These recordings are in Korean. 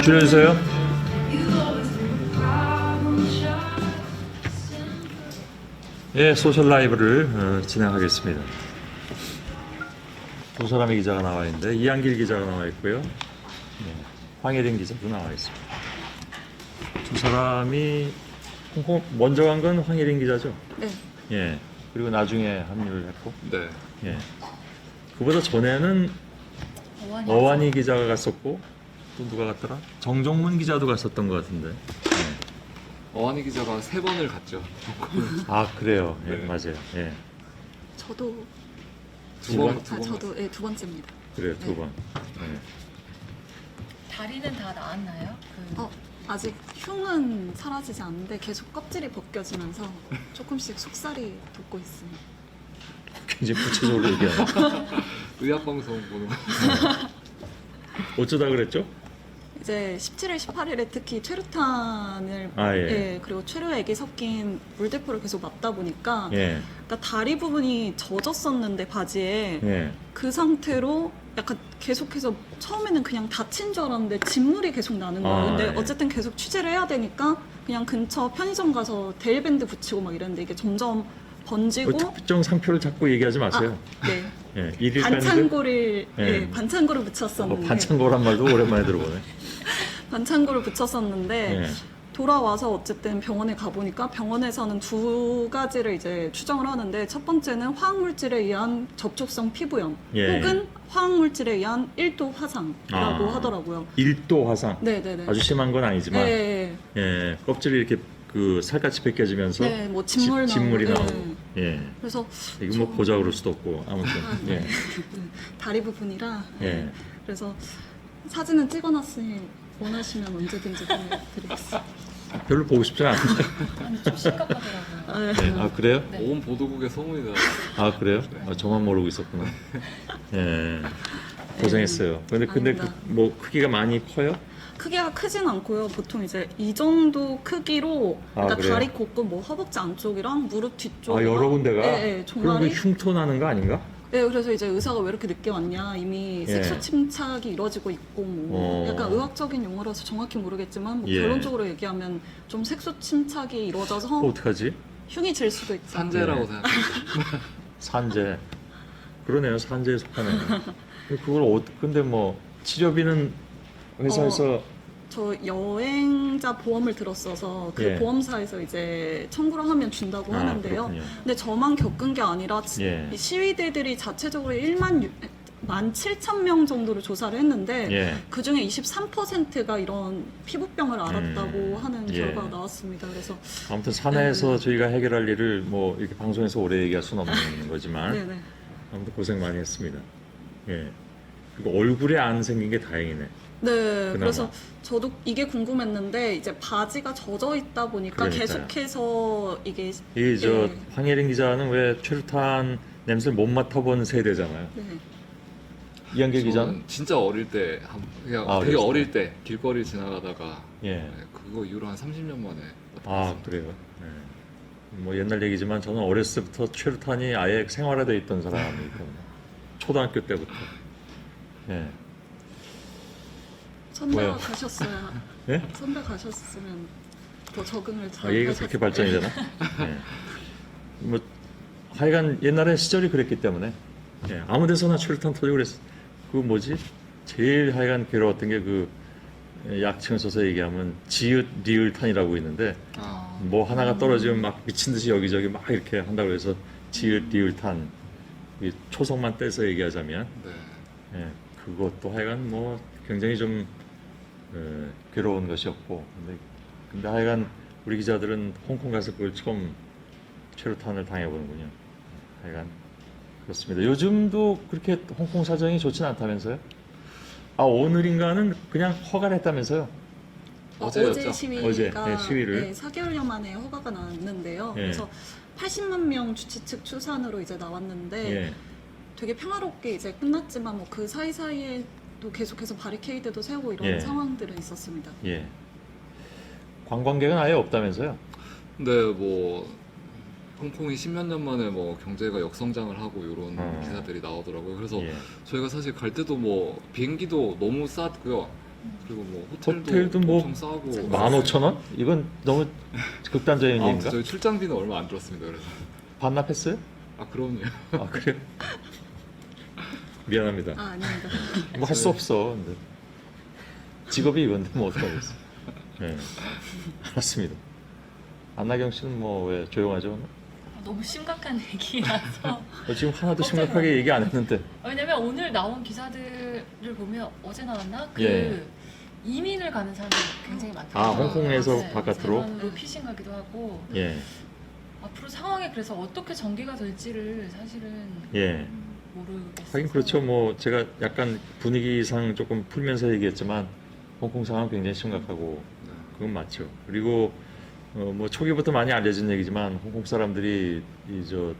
줄여주세요. 예, 소셜 라이브를 진행하겠습니다. 두 사람의 기자가 나와 있는데 이한길 기자가 나와 있고요. 황혜린 기자도 나와 있습니다. 두 사람이 홍콩 먼저 간 건 황혜린 기자죠? 네. 예. 그리고 나중에 합류를 했고. 네. 예. 그보다 전에는 어완이 기자가 갔었고 또 누가 갔더라? 정종문 기자도 갔었던 것 같은데. 예. 어한이 기자가 3번을 갔죠. 아 그래요. 예, 네. 맞아요. 예. 저도 두 번. 저도 두 번째입니다. 그래요, 두 네. 번. 예. 다리는 다 나았나요? 아직 흉은 사라지지 않는데 계속 껍질이 벗겨지면서 조금씩 속살이 돋고 있습니다. 굉장히 구체적으로 얘기하네. 의학방송 보는 거. 어쩌다 그랬죠? 이제 17일, 18일에 특히 최루탄을 예. 그리고 최루액이 섞인 물대포를 계속 맞다 보니까 예. 그러니까 다리 부분이 젖었었는데 바지에 예. 그 상태로 약간 계속해서 처음에는 그냥 다친 줄 알았는데 진물이 계속 나는 거예요. 근데 예. 어쨌든 계속 취재를 해야 되니까 그냥 근처 편의점 가서 데일밴드 붙이고 막 이랬는데 이게 점점 번지고 그 특정 상표를 자꾸 얘기하지 마세요. 네. 예. 일일 반창고를 예. 반창고를 붙였었는데 반창고란 말도 오랜만에 들어보네. 반창고를 붙였었는데 예. 돌아와서 어쨌든 병원에 가보니까 병원에서는 두 가지를 이제 추정을 하는데 첫 번째는 화학물질에 의한 접촉성 피부염 예. 혹은 화학물질에 의한 1도 화상이라고 하더라고요. 1도 화상. 네네네. 아주 심한 건 아니지만 네, 예. 껍질이 이렇게 그 살갗이 벗겨지면서 네, 뭐 진물 진물이 나오고, 나오고. 예. 그래서 이거 뭐 보자 그럴 수도 없고 아무튼. 예. 다리 부분이라 예. 그래서 사진은 찍어놨으니 원하시면 언제든지 보내드리겠습니다. 별로 보고 싶지 않은데. 아니, 좀 심각하더라고요. 예. 아 그래요? 네. 온 보도국에 소문이 나. 아 그래요? 아, 저만 모르고 있었구나. 예. 고생했어요. 근데 아닙니다. 뭐 크기가 많이 커요? 크기가 크진 않고요. 보통 이제 이 정도 크기로 그러니까 그래요? 다리 곳곳 뭐 허벅지 안쪽이랑 무릎 뒤쪽 아 여러 군데가? 네, 그럼 그 종아리. 흉터 나는 거 아닌가? 네, 그래서 이제 의사가 왜 이렇게 늦게 왔냐 이미 예. 색소 침착이 이루어지고 있고 뭐 약간 의학적인 용어라서 정확히 모르겠지만 뭐 예. 결론적으로 얘기하면 좀 색소 침착이 이루어져서 어떡하지? 흉이 질 수도 있다. 산재라고 네. 생각합니다. 산재. 그러네요. 산재에 속하네요. 그걸 근데 뭐 치료비는 회사에서 저 여행자 보험을 들었어서 그 예. 보험사에서 이제 청구를 하면 준다고 하는데요. 그렇군요. 근데 저만 겪은 게 아니라 예. 이 시위대들이 자체적으로 17,000명 정도를 조사를 했는데 예. 그 중에 23%가 이런 피부병을 앓았다고 하는 예. 결과가 나왔습니다. 그래서 아무튼 사내에서 저희가 해결할 일을 뭐 이렇게 방송에서 오래 얘기할 수는 없는 거지만 네네. 아무튼 고생 많이 했습니다. 예. 그리고 얼굴에 안 생긴 게 다행이네. 네, 그나마. 그래서 저도 이게 궁금했는데 이제 바지가 젖어 있다 보니까 그러니까요. 계속해서 이게 저 황혜린 기자는 왜 최루탄 냄새를 못 맡아본 세대잖아요. 네. 이한길 기자는? 저는 진짜 어릴 때 그냥 아, 되게 그랬어요? 어릴 때 길거리 지나가다가 예. 네, 그거 이후로 한 30년 만에 아 맡아봤습니다. 그래요. 예. 뭐 옛날 얘기지만 저는 어렸을 때부터 최루탄이 아예 생활화돼 있던 사람이거든요. 초등학교 때부터. 예. 선배가 왜요? 가셨어야 예? 선배 가셨으면 더 적응을 잘 얘기가 그렇게 발전이 되나? 예. 뭐 하여간 옛날에 시절이 그랬기 때문에 예. 아무 데서나 최루탄 터지고 그랬어. 그 뭐지? 제일 하여간 괴로웠던 게 그 약칭을 써서 얘기하면 지읒 리을탄이라고 있는데 뭐 하나가 떨어지면 막 미친 듯이 여기저기 막 이렇게 한다고 해서 지읒 리을탄 이 초성만 떼서 얘기하자면 네. 예. 그것도 하여간 뭐 굉장히 좀 괴로운 것이었고 근데 하여간 우리 기자들은 홍콩 가서 그걸 처음 최루탄을 당해보는군요. 하여간 그렇습니다. 요즘도 그렇게 홍콩 사정이 좋진 않다면서요? 아 오늘인가는 그냥 허가를 했다면서요? 어제였죠? 어제 시위가 어제, 네, 시위를. 네, 4개월여 만에 허가가 났는데요. 예. 그래서 80만 명 주최 측 추산으로 이제 나왔는데 예. 되게 평화롭게 이제 끝났지만 뭐 그 사이사이에 또 계속해서 바리케이드도 세우고 이런 예. 상황들은 있었습니다. 예. 관광객은 아예 없다면서요? 근데 뭐 홍콩이 10몇 년 만에 뭐 경제가 역성장을 하고 이런 어. 기사들이 나오더라고요. 그래서 예. 저희가 사실 갈 때도 뭐 비행기도 너무 쌌고요. 그리고 뭐 호텔도 뭐 엄청 싸고 15,000원? 이건 너무 극단적인 아, 얘기인가? 저희 출장비는 얼마 안 들었습니다. 그래서 반납했어요? 아 그럼요. 아 그래요? 미안합니다. 아, 아닙니다. 뭐 할 수 없어. 근데 직업이 이건데 뭐 어떡하겠어. 네. 알았습니다. 안나경 씨는 뭐 왜 조용하죠? 너무 심각한 얘기라서. 지금 하나도 깜짝 심각하게 놀랐어요. 얘기 안 했는데. 왜냐면 오늘 나온 기사들을 보면 어제 나왔나? 그 예. 이민을 가는 사람들이 굉장히 아, 많더라고요. 홍콩에서 바깥으로? 대만으로 피신 가기도 하고. 예, 앞으로 상황이 그래서 어떻게 전개가 될지를 사실은 예. 모르겠어요. 하긴 그렇죠. 뭐 제가 약간 분위기상 조금 풀면서 얘기했지만 홍콩 상황 굉장히 심각하고 네. 그건 맞죠. 그리고 뭐 초기부터 많이 알려진 얘기지만 홍콩 사람들이 이 저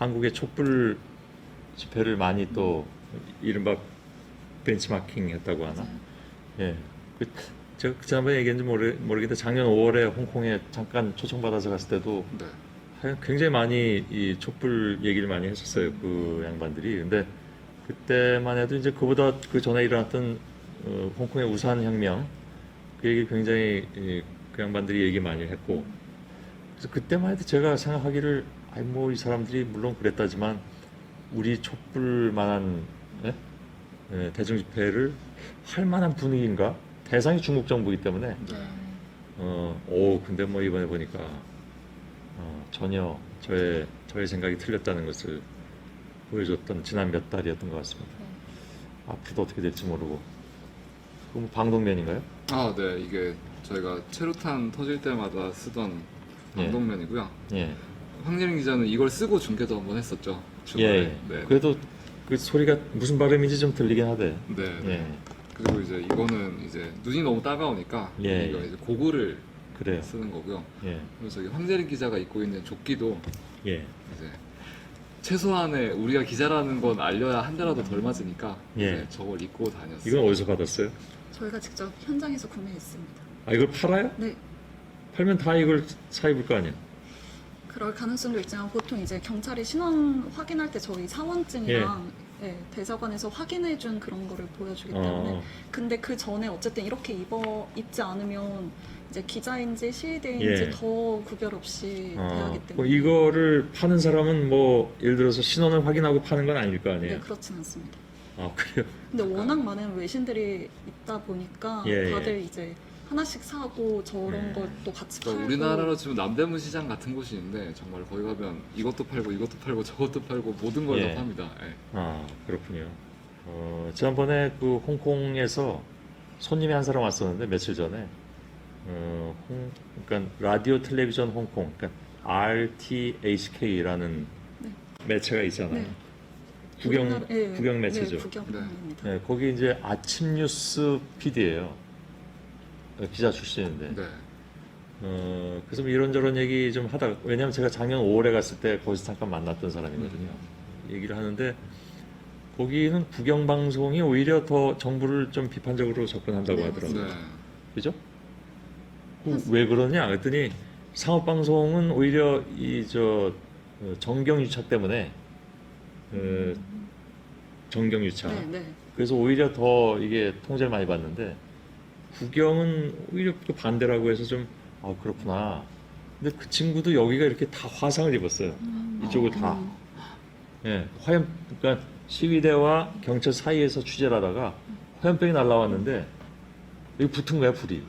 한국의 촛불 집회를 많이 또 이른바 벤치마킹 했다고 하나? 맞아요. 예. 제가 지난번에 얘기했는지 모르겠는데 작년 5월에 홍콩에 잠깐 초청받아서 갔을 때도 네. 하여간 굉장히 많이 이 촛불 얘기를 많이 했었어요. 그 양반들이. 근데 그때만 해도 이제 그보다 그 전에 일어났던 홍콩의 우산 혁명 그 얘기 굉장히 그 양반들이 얘기 많이 했고 그래서 그때만 해도 제가 생각하기를 아이 뭐 이 사람들이 물론 그랬다지만 우리 촛불만한 예? 예, 대중 집회를 할 만한 분위기인가? 대상이 중국 정부이기 때문에 네. 근데 뭐 이번에 보니까 전혀 저의 생각이 틀렸다는 것을 보여줬던 지난 몇 달이었던 것 같습니다. 네. 앞으로도 어떻게 될지 모르고. 그럼 뭐 방독면인가요? 아, 네. 이게 저희가 체류탄 터질 때마다 쓰던 예. 방독면이고요. 예. 황예린 기자는 이걸 쓰고 중계도 한번 했었죠. 예. 주말에. 예. 네. 그래도 그 소리가 무슨 발음인지 좀 들리긴 하대. 네. 네. 예. 그리고 이제 이거는 이제 눈이 너무 따가우니까 예, 이거 예. 이제 고글을 그래요. 쓰는 거고요. 예. 그리고 저기 황재린 기자가 입고 있는 조끼도 예. 이제 최소한의 우리가 기자라는 건 알려야 한 대라도 덜 맞으니까 예. 이제 저걸 입고 다녔어요. 이건 어디서 받았어요? 저희가 직접 현장에서 구매했습니다. 아, 이걸 팔아요? 네. 팔면 다 이걸 사 입을 거 아니야? 그럴 가능성도 있지만 보통 이제 경찰이 신원 확인할 때 저희 사원증이랑 대사관에서 확인해준 그런 거를 보여주기 때문에 근데 그 전에 어쨌든 이렇게 입지 않으면 이제 기자인지 시위대인지 예. 더 구별 없이 대하기 그럼 때문에 이거를 파는 사람은 뭐 예를 들어서 신원을 확인하고 파는 건 아닐 거 아니에요? 네, 그렇진 않습니다. 아, 그래요? 근데 워낙 많은 외신들이 있다 보니까 예, 예. 다들 이제 하나씩 사고 저런 예. 걸 또 같이 그러니까 팔고 우리나라로 치면 남대문 시장 같은 곳이 있는데 정말 거기 가면 이것도 팔고 이것도 팔고 저것도 팔고 모든 걸 다 예. 팝니다. 예. 아, 그렇군요. 지난번에 그 홍콩에서 손님이 한 사람 왔었는데 며칠 전에 그러니까 라디오 텔레비전 홍콩, 그러니까 RTHK라는 네. 매체가 있잖아요. 네. 구경 매체죠. 네, 구경입니다. 네, 거기 이제 아침 뉴스 PD예요. 기자 출신인데. 네. 그래서 뭐 이런저런 얘기 좀 하다가 왜냐면 제가 작년 5월에 갔을 때 거기서 잠깐 만났던 사람이거든요. 얘기를 하는데 거기는 국영 방송이 오히려 더 정부를 좀 비판적으로 접근한다고 네, 하더라고요. 네. 그죠? 왜 그러냐 그랬더니 상업 방송은 오히려 이 정경 유착 때문에 정경 유착. 네, 네. 그래서 오히려 더 이게 통제를 많이 받는데 국영은 오히려 또 반대라고 해서 좀 그렇구나. 근데 그 친구도 여기가 이렇게 다 화상을 입었어요. 이쪽을 다. 예, 그러니까 시위대와 경찰 사이에서 취재를 하다가 화염병이 날라왔는데 여기 붙은 거야 불이.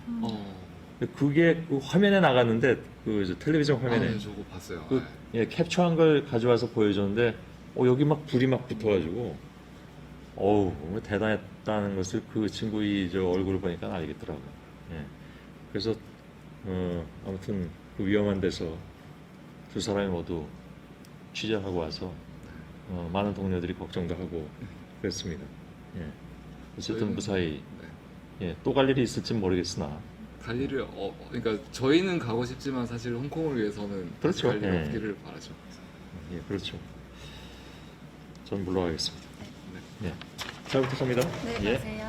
그게 그 화면에 나갔는데 그 텔레비전 화면에 아, 네, 저거 봤어요. 그, 예, 캡처한 걸 가져와서 보여줬는데 여기 막 불이 막 붙어가지고 어우 정말 대단했다는 것을 그 친구의 얼굴을 보니까 알겠더라고요. 예. 그래서 아무튼 그 위험한 데서 두 사람이 모두 취재하고 와서 많은 동료들이 걱정도 하고 그랬습니다. 예. 어쨌든 저희는- 무사히 네. 예, 또 갈 일이 있을지는 모르겠으나 갈 일을 그러니까 저희는 가고 싶지만 사실 홍콩을 위해서는 그렇죠. 갈 일이 예. 없기를 바라죠. 예, 그렇죠. 전 물러가겠습니다. 네. 예. 잘 부탁합니다. 네, 예. 안녕하세요.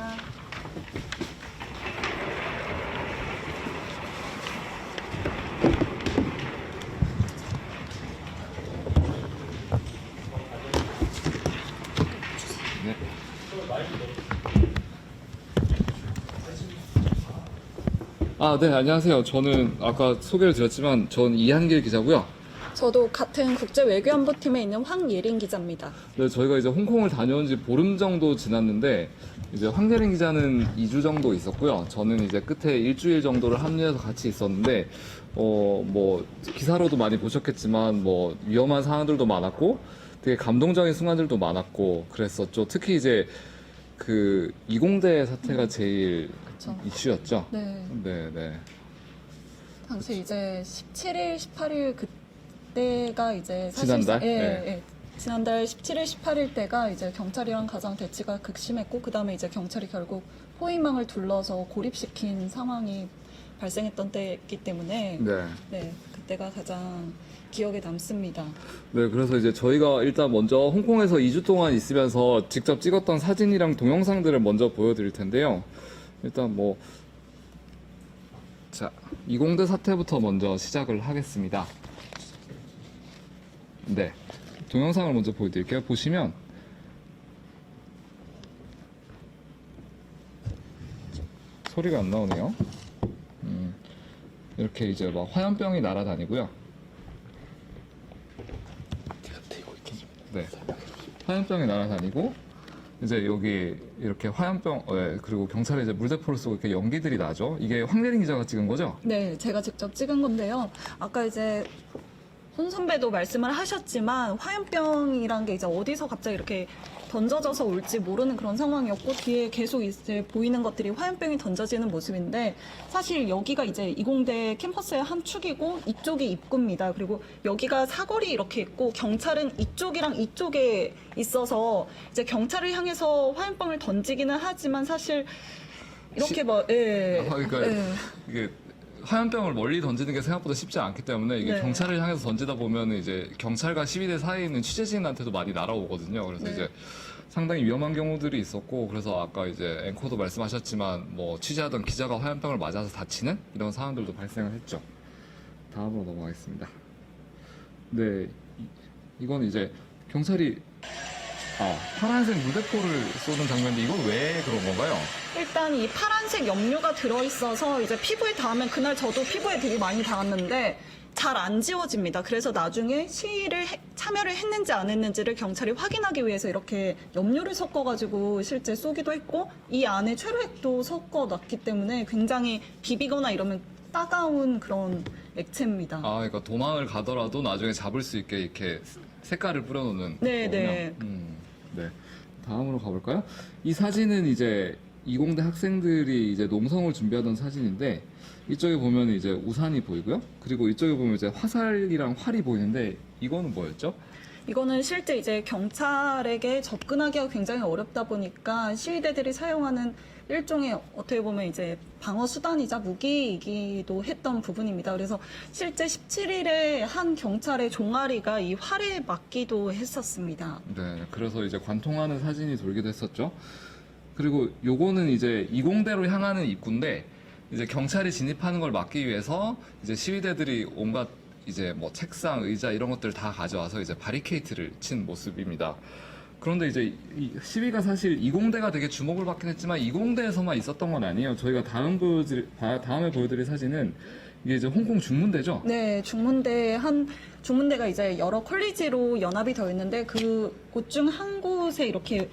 네. 네, 안녕하세요. 저는 아까 소개를 드렸지만 전 이한길 기자고요. 저도 같은 국제외교안보팀에 있는 황예린 기자입니다. 네, 저희가 이제 홍콩을 다녀온 지 보름 정도 지났는데 이제 황예린 기자는 2주 정도 있었고요. 저는 이제 끝에 일주일 정도를 합류해서 같이 있었는데 뭐 기사로도 많이 보셨겠지만 뭐 위험한 상황들도 많았고 되게 감동적인 순간들도 많았고 그랬었죠. 특히 이제 그 이공대 사태가 제일 그쵸. 이슈였죠. 네. 네. 당시 이제 17일, 18일 그때가 이제 지난달? 예, 네. 예. 지난달 17일, 18일 때가 이제 경찰이랑 가장 대치가 극심했고 그 다음에 이제 경찰이 결국 포위망을 둘러서 고립시킨 상황이 발생했던 때였기 때문에 네, 그때가 가장 기억에 남습니다. 네, 그래서 이제 저희가 일단 먼저 홍콩에서 2주 동안 있으면서 직접 찍었던 사진이랑 동영상들을 먼저 보여드릴 텐데요. 일단 자, 이공대 사태부터 먼저 시작을 하겠습니다. 네, 동영상을 먼저 보여드릴게요. 보시면 소리가 안 나오네요. 이렇게 이제 막 화염병이 날아다니고요. 네, 화염병이 날아다니고 이제 여기 이렇게 화염병, 그리고 경찰이 이제 물대포를 쏘고 이렇게 연기들이 나죠. 이게 황예린 기자가 찍은 거죠? 네, 제가 직접 찍은 건데요. 아까 이제 손 선배도 말씀을 하셨지만 화염병이란 게 이제 어디서 갑자기 이렇게 던져져서 올지 모르는 그런 상황이었고 뒤에 계속 이제 보이는 것들이 화염병이 던져지는 모습인데 사실 여기가 이제 이공대 캠퍼스의 한 축이고 이쪽이 입구입니다. 그리고 여기가 사거리 이렇게 있고 경찰은 이쪽이랑 이쪽에 있어서 이제 경찰을 향해서 화염병을 던지기는 하지만 사실 이렇게 그러니까 이게 화염병을 멀리 던지는 게 생각보다 쉽지 않기 때문에 이게 네. 경찰을 향해서 던지다 보면 이제 경찰과 시위대 사이에 있는 취재진한테도 많이 날아오거든요. 그래서 네. 이제 상당히 위험한 경우들이 있었고 그래서 아까 이제 앵커도 말씀하셨지만 뭐 취재하던 기자가 화염병을 맞아서 다치는 이런 상황들도 발생을 했죠. 다음으로 넘어가겠습니다. 네, 이건 이제 경찰이 파란색 무대포를 쏘는 장면인데 이건 왜 그런 건가요? 일단 이 파란색 염료가 들어있어서 이제 피부에 닿으면 그날 저도 피부에 되게 많이 닿았는데 잘 안 지워집니다. 그래서 나중에 시위를 참여를 했는지 안 했는지를 경찰이 확인하기 위해서 이렇게 염료를 섞어가지고 실제 쏘기도 했고 이 안에 최루액도 섞어놨기 때문에 굉장히 비비거나 이러면 따가운 그런 액체입니다. 그러니까 도망을 가더라도 나중에 잡을 수 있게 이렇게 색깔을 뿌려놓는 네, 거군요. 네. 네. 다음으로 가볼까요? 이 사진은 이제 이공대 학생들이 이제 농성을 준비하던 사진인데 이쪽에 보면 이제 우산이 보이고요. 그리고 이쪽에 보면 이제 화살이랑 활이 보이는데 이거는 뭐였죠? 이거는 실제 이제 경찰에게 접근하기가 굉장히 어렵다 보니까 시위대들이 사용하는 일종의 어떻게 보면 이제 방어 수단이자 무기이기도 했던 부분입니다. 그래서 실제 17일에 한 경찰의 종아리가 이 활에 맞기도 했었습니다. 네. 그래서 이제 관통하는 사진이 돌기도 했었죠. 그리고 요거는 이제 이공대로 향하는 입구인데 이제 경찰이 진입하는 걸 막기 위해서 이제 시위대들이 온갖 이제 뭐 책상, 의자 이런 것들 다 가져와서 이제 바리케이트를 친 모습입니다. 그런데 이제 이 시위가 사실 이공대가 되게 주목을 받긴 했지만 이공대에서만 있었던 건 아니에요. 저희가 다음에 보여드릴 사진은 이게 이제 홍콩 중문대죠? 네, 중문대가 이제 여러 콜리지로 연합이 되어 있는데 그곳 중 한 곳에 이렇게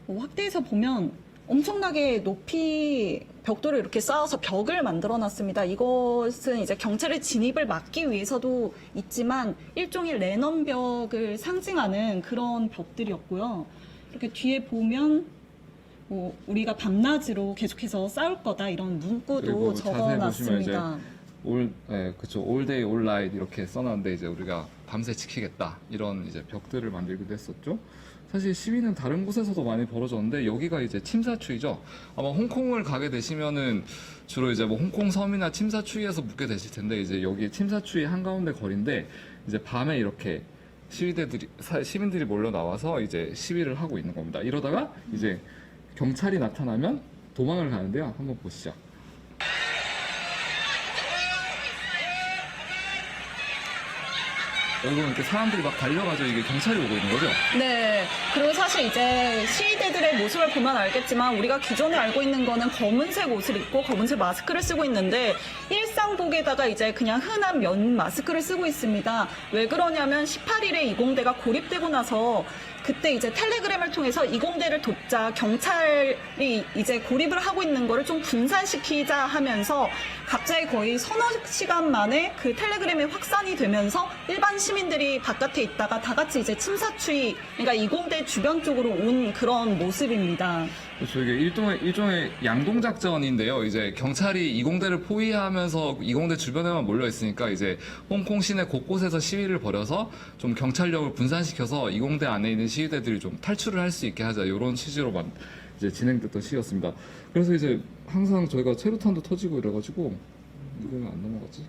확대해서 보면 엄청나게 높이 벽돌을 이렇게 쌓아서 벽을 만들어 놨습니다. 이것은 이제 경찰의 진입을 막기 위해서도 있지만 일종의 레넌벽을 상징하는 그런 벽들이었고요. 이렇게 뒤에 보면 뭐 우리가 밤낮으로 계속해서 싸울 거다 이런 문구도 그리고 적어 자세히 보시면 이제 놨습니다. 그쵸. all day, all night 이렇게 써놨는데 이제 우리가 밤새 지키겠다 이런 이제 벽들을 만들기도 했었죠. 사실 시위는 다른 곳에서도 많이 벌어졌는데 여기가 이제 침사추이죠. 아마 홍콩을 가게 되시면은 주로 이제 뭐 홍콩 섬이나 침사추이에서 묵게 되실 텐데 이제 여기 침사추이 한가운데 거리인데 이제 밤에 이렇게 시민들이 몰려 나와서 이제 시위를 하고 있는 겁니다. 이러다가 이제 경찰이 나타나면 도망을 가는데요. 한번 보시죠. 여러분 이렇게 사람들이 막 달려가지고 이게 경찰이 오고 있는 거죠? 네. 그리고 사실 이제 시위대들의 모습을 보면 알겠지만 우리가 기존에 알고 있는 거는 검은색 옷을 입고 검은색 마스크를 쓰고 있는데 일상복에다가 이제 그냥 흔한 면 마스크를 쓰고 있습니다. 왜 그러냐면 18일에 이공대가 고립되고 나서 그때 이제 텔레그램을 통해서 이공대를 돕자 경찰이 이제 고립을 하고 있는 거를 좀 분산시키자 하면서 갑자기 거의 서너 시간 만에 그 텔레그램이 확산이 되면서 일반 시민들이 바깥에 있다가 다 같이 이제 침사추이, 그러니까 이공대 주변 쪽으로 온 그런 모습입니다. 그렇죠. 이게 일종의 양동작전인데요. 이제 경찰이 이공대를 포위하면서 이공대 주변에만 몰려 있으니까 이제 홍콩 시내 곳곳에서 시위를 벌여서 좀 경찰력을 분산시켜서 이공대 안에 있는 시위대들이 좀 탈출을 할 수 있게 하자, 이런 취지로만 이제 진행됐던 시위였습니다. 그래서 이제 항상 저희가 체류탄도 터지고 이래가지고 이거 왜 안 넘어갔지?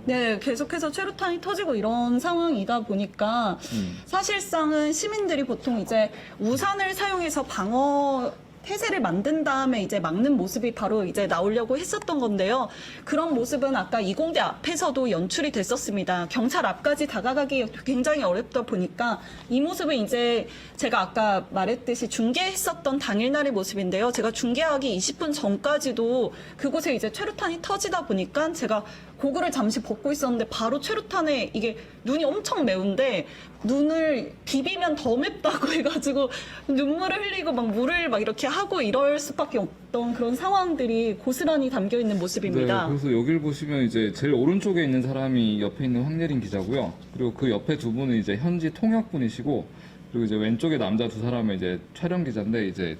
네, 계속해서 최루탄이 터지고 이런 상황이다 보니까 사실상은 시민들이 보통 이제 우산을 사용해서 방어 태세를 만든 다음에 이제 막는 모습이 바로 이제 나오려고 했었던 건데요. 그런 모습은 아까 이공대 앞에서도 연출이 됐었습니다. 경찰 앞까지 다가가기 굉장히 어렵다 보니까 이 모습은 이제 제가 아까 말했듯이 중계했었던 당일날의 모습인데요. 제가 중계하기 20분 전까지도 그곳에 이제 최루탄이 터지다 보니까 제가 고글을 잠시 벗고 있었는데 바로 최루탄에 이게 눈이 엄청 매운데 눈을 비비면 더 맵다고 해가지고 눈물을 흘리고 막 물을 막 이렇게 하고 이럴 수밖에 없던 그런 상황들이 고스란히 담겨 있는 모습입니다. 네, 그래서 여기를 보시면 이제 제일 오른쪽에 있는 사람이 옆에 있는 황예린 기자고요. 그리고 그 옆에 두 분은 이제 현지 통역분이시고, 그리고 이제 왼쪽에 남자 두 사람은 이제 촬영 기자인데, 이제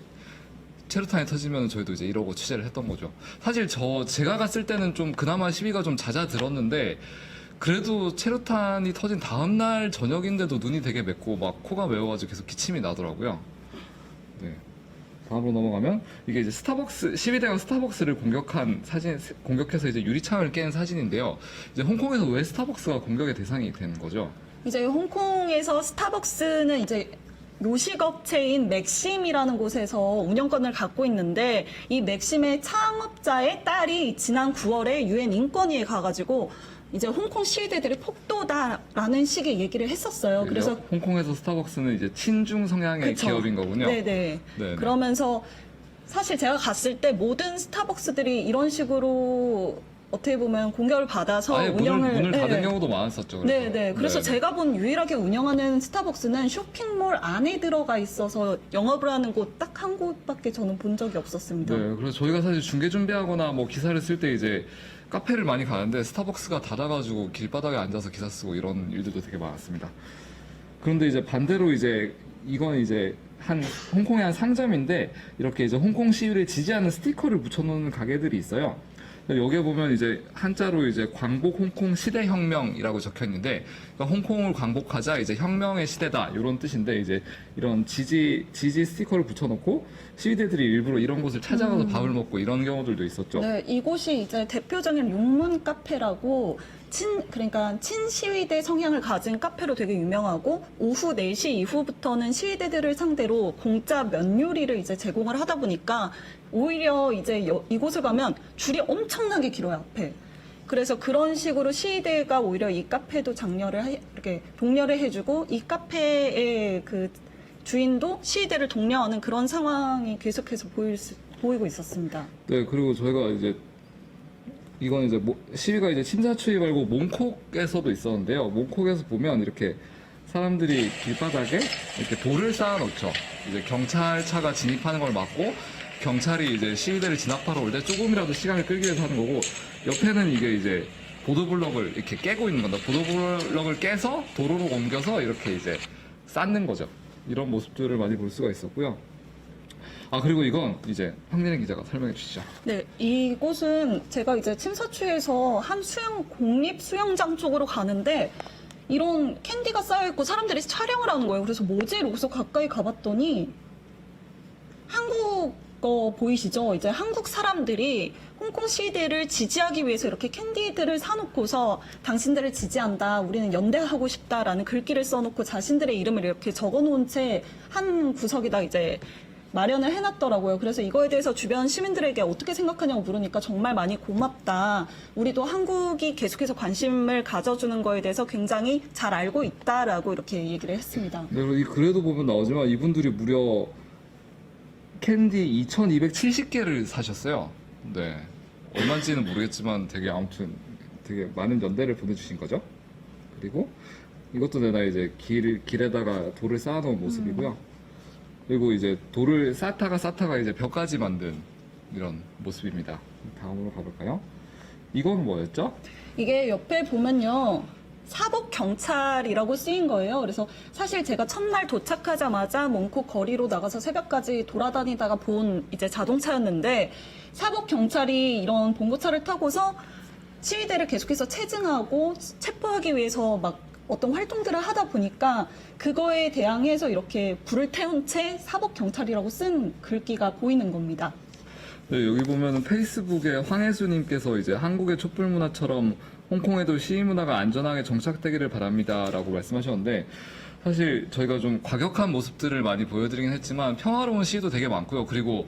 체류탄이 터지면 저희도 이제 이러고 취재를 했던 거죠. 사실 제가 갔을 때는 좀 그나마 시위가 좀 잦아들었는데, 그래도 체류탄이 터진 다음날 저녁인데도 눈이 되게 맵고 막 코가 매워가지고 계속 기침이 나더라고요. 네. 다음으로 넘어가면 이게 이제 시위대가 스타벅스를 공격해서 이제 유리창을 깬 사진인데요. 이제 홍콩에서 왜 스타벅스가 공격의 대상이 되는 거죠? 이제 홍콩에서 스타벅스는 이제 요식업체인 맥심이라는 곳에서 운영권을 갖고 있는데 이 맥심의 창업자의 딸이 지난 9월에 UN 인권위에 가가지고 이제 홍콩 시위대들이 폭도다라는 식의 얘기를 했었어요. 그래서 홍콩에서 스타벅스는 이제 친중 성향의 그쵸. 기업인 거군요. 네네. 네네. 그러면서 사실 제가 갔을 때 모든 스타벅스들이 이런 식으로 어떻게 보면 공격을 받아서 아예 문을 닫은 네. 경우도 많았었죠. 네네. 그래서 네네. 제가 본 유일하게 운영하는 스타벅스는 쇼핑몰 안에 들어가 있어서 영업을 하는 곳 딱 한 곳밖에 저는 본 적이 없었습니다. 네, 그래서 저희가 사실 중계 준비하거나 뭐 기사를 쓸 때 이제 카페를 많이 가는데 스타벅스가 닫아가지고 길바닥에 앉아서 기사 쓰고 이런 일들도 되게 많았습니다. 그런데 이제 반대로 이제 이건 이제 홍콩의 한 상점인데 이렇게 이제 홍콩 시위를 지지하는 스티커를 붙여놓는 가게들이 있어요. 여기에 보면 이제 한자로 이제 광복 홍콩 시대 혁명이라고 적혀 있는데, 그러니까 홍콩을 광복하자 이제 혁명의 시대다 이런 뜻인데, 이제 이런 지지 스티커를 붙여놓고 시위대들이 일부러 이런 곳을 찾아가서 밥을 먹고 이런 경우들도 있었죠. 네, 이곳이 이제 대표적인 용문 카페라고 그러니까 친시위대 성향을 가진 카페로 되게 유명하고 오후 4시 이후부터는 시위대들을 상대로 공짜 면 요리를 이제 제공을 하다 보니까 오히려 이제 이곳을 가면 줄이 엄청나게 길어요, 앞에. 그래서 그런 식으로 시위대가 오히려 이 카페도 이렇게 독려를 해주고 이 카페의 그 주인도 시위대를 독려하는 그런 상황이 계속해서 보이고 있었습니다. 네, 그리고 저희가 이제 이건 이제 시위가 이제 침사추이 말고 몽콕에서도 있었는데요. 몽콕에서 보면 이렇게 사람들이 길바닥에 이렇게 돌을 쌓아놓죠. 이제 경찰차가 진입하는 걸 막고 경찰이 이제 시위대를 진압하러 올 때 조금이라도 시간을 끌기 위해서 하는 거고, 옆에는 이게 이제 보도블럭을 이렇게 깨고 있는 건데, 보도블럭을 깨서 도로로 옮겨서 이렇게 이제 쌓는 거죠. 이런 모습들을 많이 볼 수가 있었고요. 아, 그리고 이건 이제 황민혜 기자가 설명해 주시죠. 네, 이곳은 제가 이제 침사추에서 한 공립 수영장 쪽으로 가는데 이런 캔디가 쌓여있고 사람들이 촬영을 하는 거예요. 그래서 뭐지? 이러고서 가까이 가봤더니 한국어 보이시죠? 이제 한국 사람들이 홍콩 시위대를 지지하기 위해서 이렇게 캔디들을 사놓고서 당신들을 지지한다, 우리는 연대하고 싶다라는 글귀를 써놓고 자신들의 이름을 이렇게 적어놓은 채 한 구석에다 이제 마련을 해놨더라고요. 그래서 이거에 대해서 주변 시민들에게 어떻게 생각하냐고 물으니까 정말 많이 고맙다. 우리도 한국이 계속해서 관심을 가져주는 거에 대해서 굉장히 잘 알고 있다라고 이렇게 얘기를 했습니다. 네, 그리고 이 글에도 보면 나오지만 이분들이 무려 캔디 2,270개를 사셨어요. 네. 얼마인지는 모르겠지만 되게 아무튼 되게 많은 연대를 보내주신 거죠. 그리고 이것도 내가 이제 길에다가 돌을 쌓아놓은 모습이고요. 그리고 이제 돌을 쌓다가 이제 벽까지 만든 이런 모습입니다. 다음으로 가볼까요? 이건 뭐였죠? 이게 옆에 보면요. 사복 경찰이라고 쓰인 거예요. 그래서 사실 제가 첫날 도착하자마자 몽콕 거리로 나가서 새벽까지 돌아다니다가 본 이제 자동차였는데 사복 경찰이 이런 봉고차를 타고서 시위대를 계속해서 체증하고 체포하기 위해서 막 어떤 활동들을 하다 보니까 그거에 대항해서 이렇게 불을 태운 채 사복 경찰이라고 쓴 글귀가 보이는 겁니다. 네, 여기 보면은 페이스북에 황혜수님께서 이제 한국의 촛불 문화처럼 홍콩에도 시위 문화가 안전하게 정착되기를 바랍니다라고 말씀하셨는데 사실 저희가 좀 과격한 모습들을 많이 보여드리긴 했지만 평화로운 시위도 되게 많고요. 그리고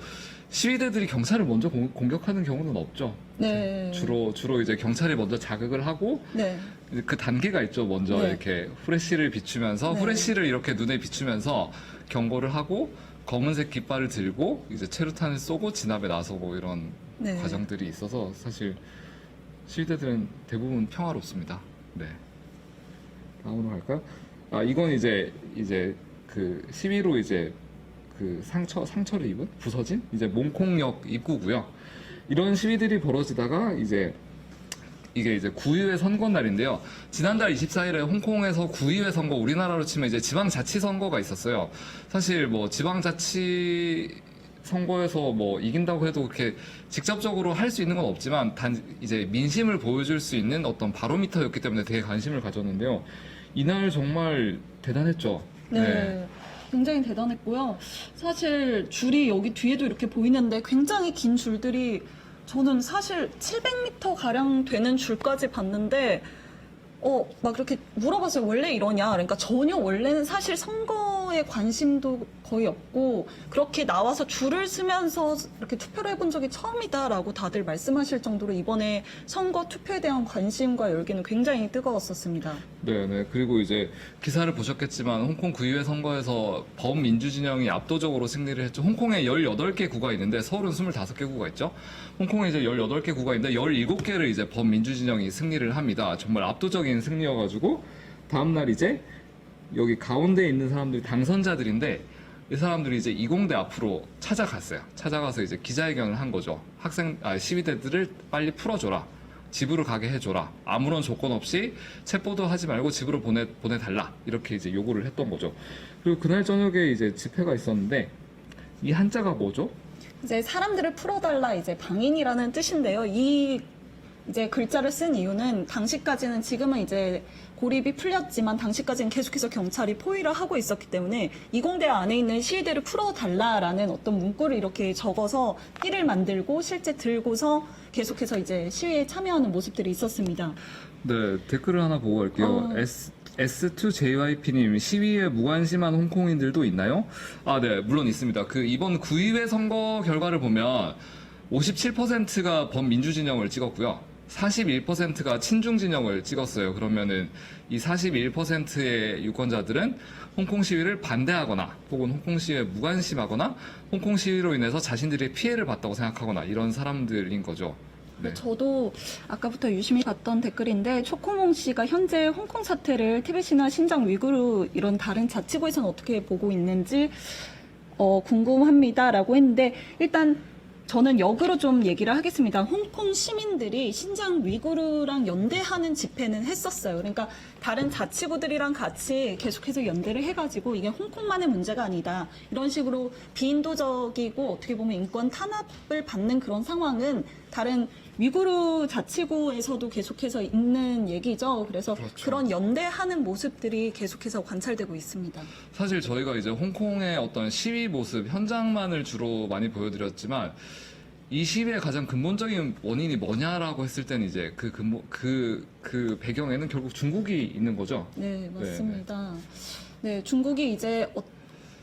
시위대들이 경찰을 먼저 공격하는 경우는 없죠. 네. 주로 이제 경찰이 먼저 자극을 하고 네. 이제 그 단계가 있죠. 먼저 네. 이렇게 후레쉬를 비추면서 네. 후레쉬를 이렇게 눈에 비추면서 경고를 하고 검은색 깃발을 들고 이제 체류탄을 쏘고 진압에 나서고 이런 네. 과정들이 있어서 사실 시위대들은 대부분 평화롭습니다. 네. 다음으로 갈까요? 아 이건 이제 그 시위로 이제 그 상처를 입은 부서진 이제 몽콩역 입구고요. 이런 시위들이 벌어지다가 이게 이제 9.2회 선거 날인데요. 지난달 24일에 홍콩에서 9.2회 선거, 우리나라로 치면 이제 지방자치선거가 있었어요. 사실 뭐 지방자치 선거에서 뭐 이긴다고 해도 그렇게 직접적으로 할 수 있는 건 없지만 이제 민심을 보여줄 수 있는 어떤 바로미터였기 때문에 되게 관심을 가졌는데요. 이날 정말 대단했죠. 네. 굉장히 대단했고요. 사실 줄이 여기 뒤에도 이렇게 보이는데 굉장히 긴 줄들이 저는 사실 700m 가량 되는 줄까지 봤는데 막 이렇게 물어봤어요. 원래 이러냐? 그러니까 전혀 원래는 사실 선거에 관심도 거의 없고 그렇게 나와서 줄을 서면서 이렇게 투표를 해본 적이 처음이다라고 다들 말씀하실 정도로 이번에 선거 투표에 대한 관심과 열기는 굉장히 뜨거웠었습니다. 네. 그리고 이제 기사를 보셨겠지만 홍콩 9.2회 선거에서 범민주진영이 압도적으로 승리를 했죠. 홍콩에 18개 구가 있는데 서울은 25개 구가 있죠. 홍콩에 이제 18개 구가 있는데 17개를 이제 범민주진영이 승리를 합니다. 정말 압도적인 승리여가지고 다음날 이제 여기 가운데에 있는 사람들이 당선자들인데 이 사람들이 이제 이공대 앞으로 찾아갔어요. 찾아가서 이제 기자회견을 한 거죠. 시위대들을 빨리 풀어줘라. 집으로 가게 해줘라. 아무런 조건 없이 체포도 하지 말고 집으로 보내달라. 이렇게 이제 요구를 했던 거죠. 그리고 그날 저녁에 이제 집회가 있었는데 이 한자가 뭐죠? 이제 사람들을 풀어달라 이제 방인이라는 뜻인데요. 이 이제 글자를 쓴 이유는 당시까지는 지금은 이제 고립이 풀렸지만 당시까지는 계속해서 경찰이 포위를 하고 있었기 때문에 이공대 안에 있는 시위대를 풀어달라라는 어떤 문구를 이렇게 적어서 띠를 만들고 실제 들고서 계속해서 이제 시위에 참여하는 모습들이 있었습니다. 네, 댓글을 하나 보고 갈게요. S2JYP님, 시위에 무관심한 홍콩인들도 있나요? 아, 네, 물론 있습니다. 이번 9.2회 선거 결과를 보면 57%가 범민주진영을 찍었고요. 41%가 친중진영을 찍었어요. 그러면은 이 41%의 유권자들은 홍콩 시위를 반대하거나 혹은 홍콩 시위에 무관심하거나 홍콩 시위로 인해서 자신들이 피해를 봤다고 생각하거나 이런 사람들인 거죠. 네. 저도 아까부터 유심히 봤던 댓글인데 초코몽 씨가 현재 홍콩 사태를 티벳이나 신장 위구르 이런 다른 자치구에서는 어떻게 보고 있는지 궁금합니다라고 했는데 일단 저는 역으로 좀 얘기를 하겠습니다. 홍콩 시민들이 신장 위구르랑 연대하는 집회는 했었어요. 그러니까 다른 자치구들이랑 같이 계속해서 연대를 해가지고 이게 홍콩만의 문제가 아니다. 이런 식으로 비인도적이고 어떻게 보면 인권 탄압을 받는 그런 상황은 다른 위구르 자치구에서도 계속해서 있는 얘기죠. 그래서 그렇죠. 그런 연대하는 모습들이 계속해서 관찰되고 있습니다. 사실 저희가 이제 홍콩의 어떤 시위 모습, 현장만을 주로 많이 보여드렸지만 이 시위의 가장 근본적인 원인이 뭐냐라고 했을 때는 이제 그 배경에는 결국 중국이 있는 거죠. 네, 맞습니다. 네, 중국이 이제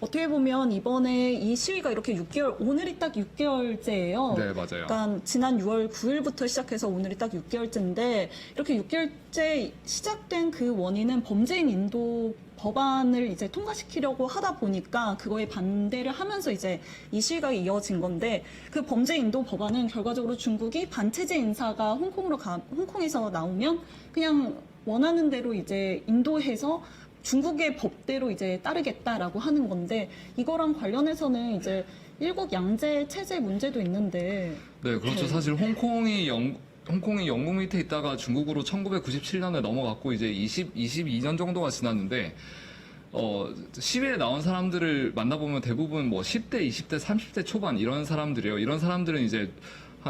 어떻게 보면 이번에 이 시위가 이렇게 6개월, 오늘이 딱 6개월째예요. 네, 맞아요. 그러니까 지난 6월 9일부터 시작해서 오늘이 딱 6개월째인데 이렇게 6개월째 시작된 그 원인은 범죄인 인도 법안을 이제 통과시키려고 하다 보니까 그거에 반대를 하면서 이제 이 시위가 이어진 건데 그 범죄 인도 법안은 결과적으로 중국이 반체제 인사가 홍콩에서 나오면 그냥 원하는 대로 이제 인도해서 중국의 법대로 이제 따르겠다라고 하는 건데 이거랑 관련해서는 이제 일국 양제 체제 문제도 있는데 네, 그렇죠. 네. 사실 홍콩이 영국 밑에 있다가 중국으로 1997년에 넘어갔고 이제 22년 정도가 지났는데 시위에 나온 사람들을 만나보면 대부분 뭐 10대, 20대, 30대 초반 이런 사람들이에요. 이런 사람들은 이제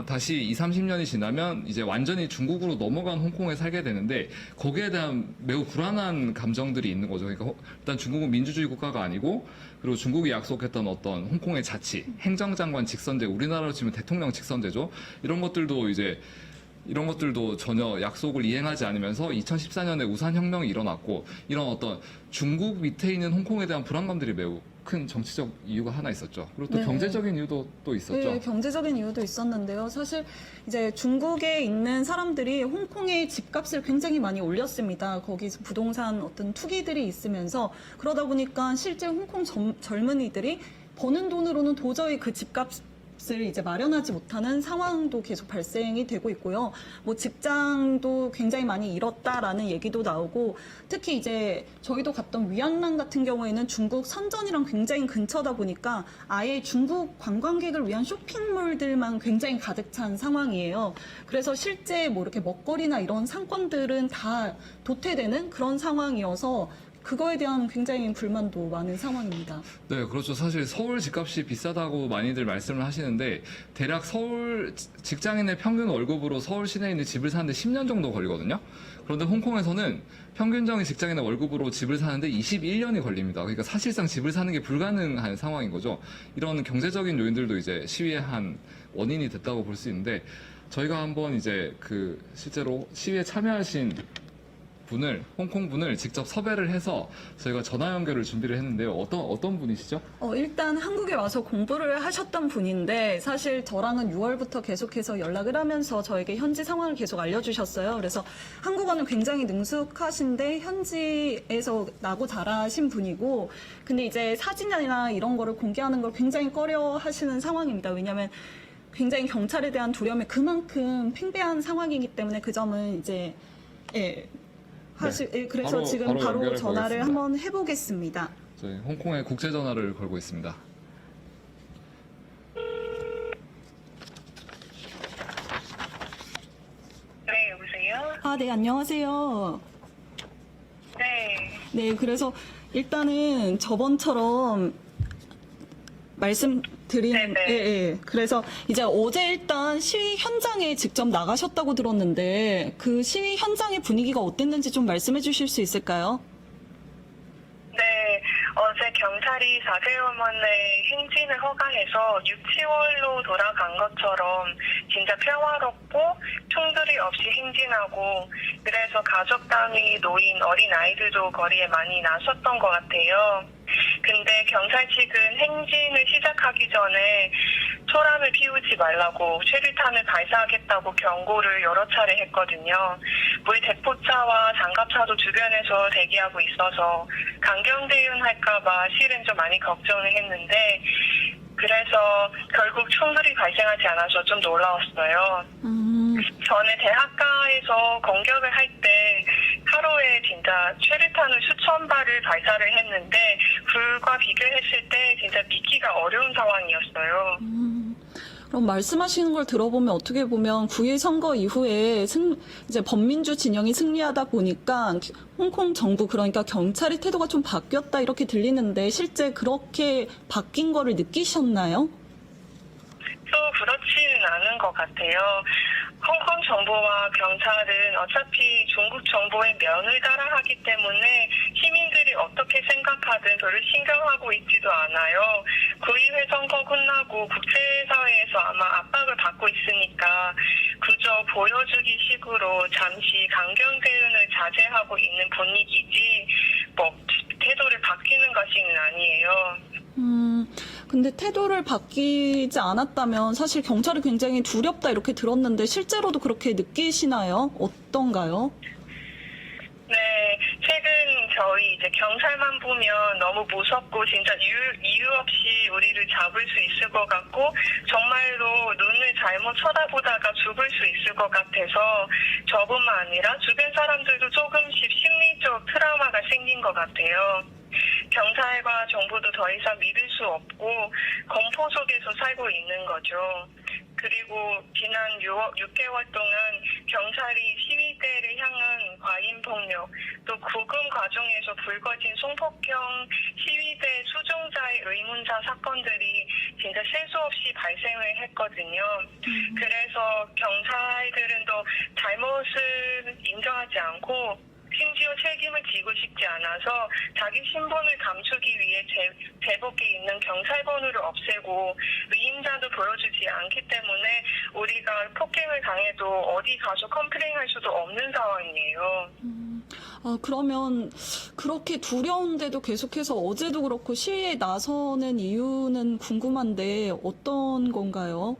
다시 20, 30년이 지나면 이제 완전히 중국으로 넘어간 홍콩에 살게 되는데 거기에 대한 매우 불안한 감정들이 있는 거죠. 그러니까 일단 중국은 민주주의 국가가 아니고 그리고 중국이 약속했던 어떤 홍콩의 자치, 행정장관 직선제, 우리나라로 치면 대통령 직선제죠. 이런 것들도 전혀 약속을 이행하지 않으면서 2014년에 우산혁명이 일어났고 이런 어떤 중국 밑에 있는 홍콩에 대한 불안감들이 매우 큰 정치적 이유가 하나 있었죠. 그리고 또 네. 경제적인 이유도 또 있었죠. 네, 경제적인 이유도 있었는데요. 사실 이제 중국에 있는 사람들이 홍콩의 집값을 굉장히 많이 올렸습니다. 거기서 부동산 어떤 투기들이 있으면서 그러다 보니까 실제 홍콩 젊은이들이 버는 돈으로는 도저히 그 집값을 이제 마련하지 못하는 상황도 계속 발생이 되고 있고요. 뭐 직장도 굉장히 많이 잃었다라는 얘기도 나오고 특히 이제 저희도 갔던 위안랑 같은 경우에는 중국 선전이랑 굉장히 근처다 보니까 아예 중국 관광객을 위한 쇼핑몰들만 굉장히 가득 찬 상황이에요. 그래서 실제 뭐 이렇게 먹거리나 이런 상권들은 다 도태되는 그런 상황이어서 그거에 대한 굉장히 불만도 많은 상황입니다. 네, 그렇죠. 사실 서울 집값이 비싸다고 많이들 말씀을 하시는데 대략 서울 직장인의 평균 월급으로 서울 시내에 있는 집을 사는데 10년 정도 걸리거든요. 그런데 홍콩에서는 평균적인 직장인의 월급으로 집을 사는데 21년이 걸립니다. 그러니까 사실상 집을 사는 게 불가능한 상황인 거죠. 이런 경제적인 요인들도 이제 시위의 한 원인이 됐다고 볼 수 있는데 저희가 한번 이제 그 실제로 시위에 참여하신 홍콩 분을 직접 섭외를 해서 저희가 전화 연결을 준비를 했는데요. 어떤 분이시죠? 일단 한국에 와서 공부를 하셨던 분인데 사실 저랑은 6월부터 계속해서 연락을 하면서 저에게 현지 상황을 계속 알려주셨어요. 그래서 한국어는 굉장히 능숙하신데 현지에서 나고 자라신 분이고 근데 이제 사진이나 이런 거를 공개하는 걸 굉장히 꺼려 하시는 상황입니다. 왜냐하면 굉장히 경찰에 대한 두려움이 그만큼 팽배한 상황이기 때문에 그 점은 이제 그래서 지금 바로 연결해 전화를 보겠습니다. 한번 해보겠습니다. 저희 홍콩에 국제 전화를 걸고 있습니다. 네, 여보세요? 네, 안녕하세요. 네. 네, 그래서 일단은 저번처럼 말씀드리는, 네네. 예. 그래서 이제 어제 일단 시위 현장에 직접 나가셨다고 들었는데 그 시위 현장의 분위기가 어땠는지 좀 말씀해 주실 수 있을까요? 네, 어제 경찰이 4개월 만에 행진을 허가해서 유치원로 돌아간 것처럼 진짜 평화롭고 총들이 없이 행진하고 그래서 가족 단위 노인 어린 아이들도 거리에 많이 나섰던 것 같아요. 근데 경찰 측은 행진을 시작하기 전에 소란을 피우지 말라고 최루탄을 발사하겠다고 경고를 여러 차례 했거든요. 우리 대포차와 장갑차도 주변에서 대기하고 있어서 강경 대응할까봐 실은 좀 많이 걱정을 했는데 그래서 결국 총들이 발생하지 않아서 좀 놀라웠어요. 전에 대학가에서 공격을 할 때 하루에 진짜 최루탄을 수천 발을 발사를 했는데 불과 비교했을 때 진짜 믿기가 어려운 상황이었어요. 그럼 말씀하시는 걸 들어보면 어떻게 보면 9.1 선거 이후에 이제 범민주 진영이 승리하다 보니까 홍콩 정부 그러니까 경찰의 태도가 좀 바뀌었다 이렇게 들리는데 실제 그렇게 바뀐 거를 느끼셨나요? 또 그렇지는 않은 것 같아요. 홍콩 정부와 경찰은 어차피 중국 정부의 면을 따라하기 때문에 시민들이 어떻게 생각하든 별로 신경하고 있지도 않아요. 구의회 선거 끝나고 국제사회에서 아마 압박을 받고 있으니까 그저 보여주기 식으로 잠시 강경 대응을 자제하고 있는 분위기지 뭐 태도를 바뀌는 것은 아니에요. 근데 태도를 바뀌지 않았다면 사실 경찰이 굉장히 두렵다 이렇게 들었는데 실제로도 그렇게 느끼시나요? 어떤가요? 네, 최근 저희 이제 경찰만 보면 너무 무섭고 진짜 이유 없이 우리를 잡을 수 있을 것 같고 정말로 눈을 잘못 쳐다보다가 죽을 수 있을 것 같아서 저뿐만 아니라 주변 사람들도 조금씩 심리적 트라우마가 생긴 것 같아요. 경찰과 정부도 더 이상 믿을 수 없고 공포 속에서 살고 있는 거죠. 그리고 지난 6개월 동안 경찰이 시위대를 향한 과잉폭력, 또 구금 과정에서 불거진 성폭행 시위대 수종자의 의문사 사건들이 진짜 셀 수 없이 발생을 했거든요. 그래서 경찰들은 또 잘못을 인정하지 않고 심지어 책임을 지고 싶지 않아서 자기 신분을 감추기 위해 제복에 있는 경찰번호를 없애고 위임자도 보여주지 않기 때문에 우리가 폭행을 당해도 어디 가서 컴플레인할 수도 없는 상황이에요. 그러면 그렇게 두려운데도 계속해서 어제도 그렇고 시위에 나서는 이유는 궁금한데 어떤 건가요?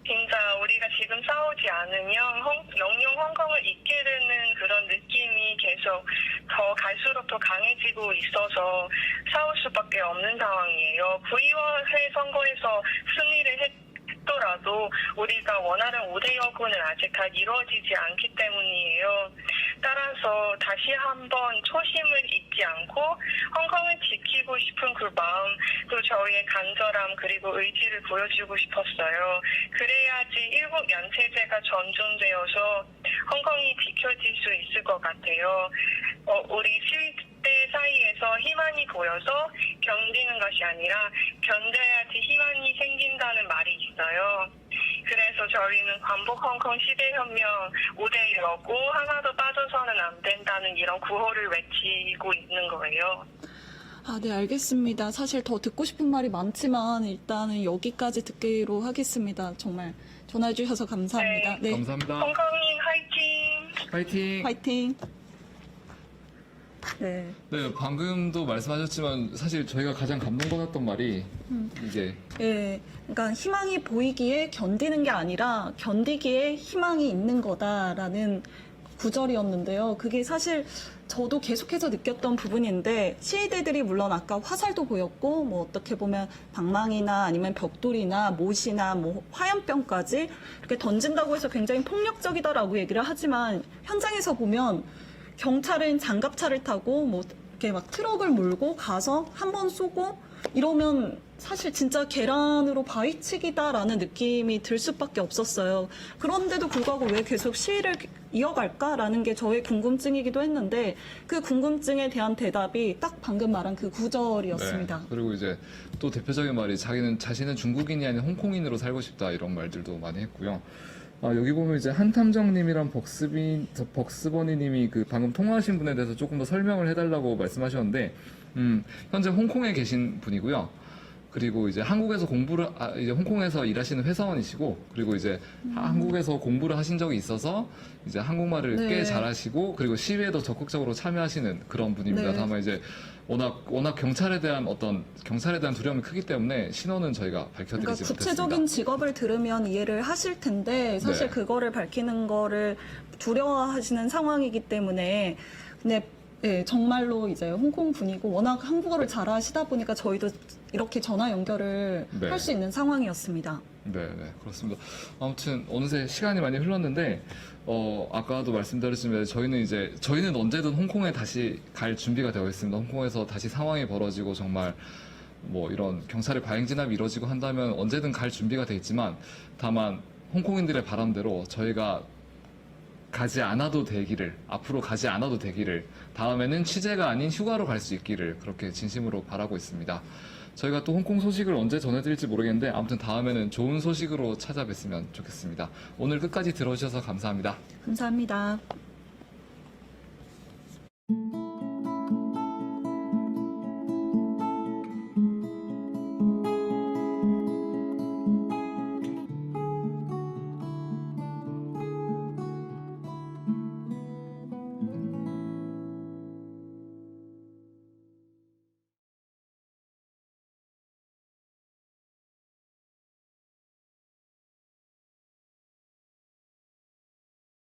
진짜 우리가 지금 싸우지 않으면 영영 홍콩을 잊게 되는 그런 느낌이 계속 더 갈수록 더 강해지고 있어서 싸울 수밖에 없는 상황이에요. 구의원회 선거에서 승리를 했더라도 우리가 원하는 5대 여군은 아직 다 이루어지지 않기 때문이에요. 따라서 다시 한번 초심을 잊지 않고 홍콩을 지키고 싶은 그 마음, 또 저희의 간절함 그리고 의지를 보여주고 싶었어요. 그래야지 일국 연체제가 존중되어서 홍콩이 지켜질 수 있을 것 같아요. 우리 시위대 사이에서 희망이 보여서 견디는 것이 아니라 견뎌야지 희망이 생긴다는 말이 있어요. 그래서 저희는 반복 홍콩 시대혁명 5대 여고 하나도 빠져서는 안 된다는 이런 구호를 외치고 있는 거예요. 네, 알겠습니다. 사실 더 듣고 싶은 말이 많지만 일단은 여기까지 듣기로 하겠습니다. 정말 전화해 주셔서 감사합니다. 네. 감사합니다. 홍콩인 화이팅! 파이팅! 파이팅! 네. 네, 방금도 말씀하셨지만 사실 저희가 가장 감동받았던 말이 이게 예, 그러니까 희망이 보이기에 견디는 게 아니라 견디기에 희망이 있는 거다라는 구절이었는데요. 그게 사실 저도 계속해서 느꼈던 부분인데 시위대들이 물론 아까 화살도 보였고 뭐 어떻게 보면 방망이나 아니면 벽돌이나 못이나 뭐 화염병까지 이렇게 던진다고 해서 굉장히 폭력적이다라고 얘기를 하지만 현장에서 보면 경찰은 장갑차를 타고 뭐 이렇게 막 트럭을 몰고 가서 한 번 쏘고 이러면 사실 진짜 계란으로 바위치기다라는 느낌이 들 수밖에 없었어요. 그런데도 불구하고 왜 계속 시위를 이어갈까라는 게 저의 궁금증이기도 했는데 그 궁금증에 대한 대답이 딱 방금 말한 그 구절이었습니다. 네, 그리고 이제 또 대표적인 말이 자신은 중국인이 아닌 홍콩인으로 살고 싶다 이런 말들도 많이 했고요. 여기 보면 이제 한탐정님이랑 벅스버니님이 그 방금 통화하신 분에 대해서 조금 더 설명을 해달라고 말씀하셨는데, 현재 홍콩에 계신 분이고요. 그리고 이제 한국에서 이제 홍콩에서 일하시는 회사원이시고, 그리고 이제 한국에서 공부를 하신 적이 있어서 이제 한국말을 네. 꽤 잘하시고, 그리고 시위에도 적극적으로 참여하시는 그런 분입니다. 네. 다만 이제 워낙 경찰에 대한 두려움이 크기 때문에 신원은 저희가 밝혀드리지 그러니까 못했습니다. 구체적인 직업을 들으면 이해를 하실 텐데 사실 네. 그거를 밝히는 거를 두려워하시는 상황이기 때문에 근데 예, 정말로 이제 홍콩 분이고 워낙 한국어를 잘하시다 보니까 저희도 이렇게 전화 연결을 네. 할 수 있는 상황이었습니다. 네, 그렇습니다. 아무튼 어느새 시간이 많이 흘렀는데 아까도 말씀드렸지만 저희는 언제든 홍콩에 다시 갈 준비가 되어 있습니다. 홍콩에서 다시 상황이 벌어지고 정말 뭐 이런 경찰의 과잉 진압이 이루어지고 한다면 언제든 갈 준비가 돼 있지만 다만 홍콩인들의 바람대로 저희가 앞으로 가지 않아도 되기를, 다음에는 취재가 아닌 휴가로 갈 수 있기를 그렇게 진심으로 바라고 있습니다. 저희가 또 홍콩 소식을 언제 전해드릴지 모르겠는데 아무튼 다음에는 좋은 소식으로 찾아뵀으면 좋겠습니다. 오늘 끝까지 들어주셔서 감사합니다. 감사합니다.